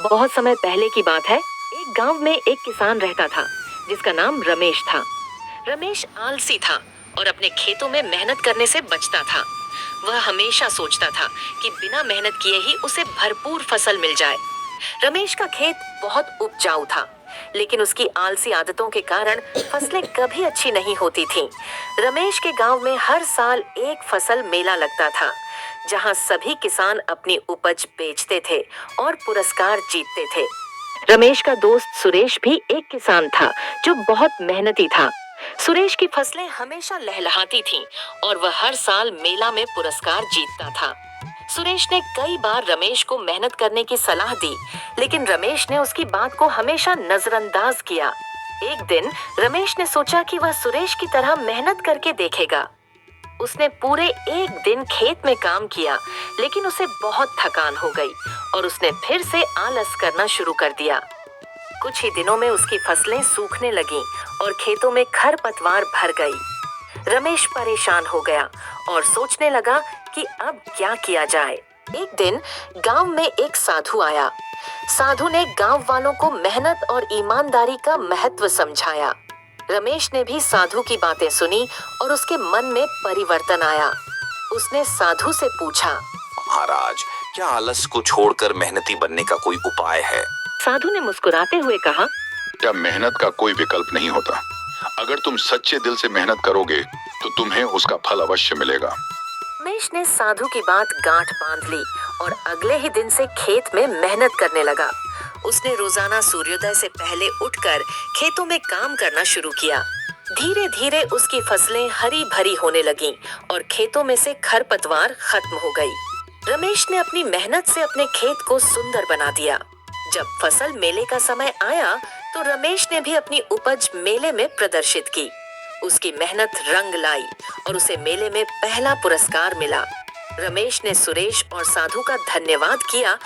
बहुत समय पहले की बात है। एक गांव में एक किसान रहता था जिसका नाम रमेश था। रमेश आलसी था और अपने खेतों में मेहनत करने से बचता था। वह हमेशा सोचता था कि बिना मेहनत किए ही उसे भरपूर फसल मिल जाए। रमेश का खेत बहुत उपजाऊ था, लेकिन उसकी आलसी आदतों के कारण फसलें कभी अच्छी नहीं होती थीं। रमेश के गांव में हर साल एक फसल मेला लगता था, जहां सभी किसान अपनी उपज बेचते थे और पुरस्कार जीतते थे। रमेश का दोस्त सुरेश भी एक किसान था जो बहुत मेहनती था। सुरेश की फसलें हमेशा लहलहाती थीं और वह हर साल मेला में पुरस्कार जीतता था। सुरेश ने कई बार रमेश को मेहनत करने की सलाह दी, लेकिन रमेश ने उसकी बात को हमेशा नजरअंदाज किया। एक दिन रमेश ने सोचा कि वह सुरेश की तरह मेहनत करके देखेगा। उसने पूरे एक दिन खेत में काम किया, लेकिन उसे बहुत थकान हो गई और उसने फिर से आलस करना शुरू कर दिया। कुछ ही दिनों में उसकी फसलें सूखने लगीं और खेतों में खरपतवार भर गई। रमेश परेशान हो गया और सोचने लगा कि अब क्या किया जाए। एक दिन गांव में एक साधु आया। साधु ने गांव वालों को मेहनत और ईमानदारी का महत्व समझाया। रमेश ने भी साधु की बातें सुनी और उसके मन में परिवर्तन आया। उसने साधु से पूछा, महाराज, क्या आलस को छोड़कर मेहनती बनने का कोई उपाय है? साधु ने मुस्कुराते हुए कहा, क्या मेहनत का कोई विकल्प नहीं होता। अगर तुम सच्चे दिल से मेहनत करोगे तो तुम्हें उसका फल अवश्य मिलेगा। रमेश ने साधु की बात गांठ बांध ली और अगले ही दिन से खेत में मेहनत करने लगा। उसने रोजाना सूर्योदय से पहले उठकर खेतों में काम करना शुरू किया। धीरे धीरे उसकी फसलें हरी भरी होने लगीं और खेतों में से खरपतवार खत्म हो गई। रमेश ने अपनी मेहनत से अपने खेत को सुंदर बना दिया। जब फसल मेले का समय आया तो रमेश ने भी अपनी उपज मेले में प्रदर्शित की। उसकी मेहनत रंग लाई और उसे मेले में पहला पुरस्कार मिला। रमेश ने सुरेश और साधु का धन्यवाद किया,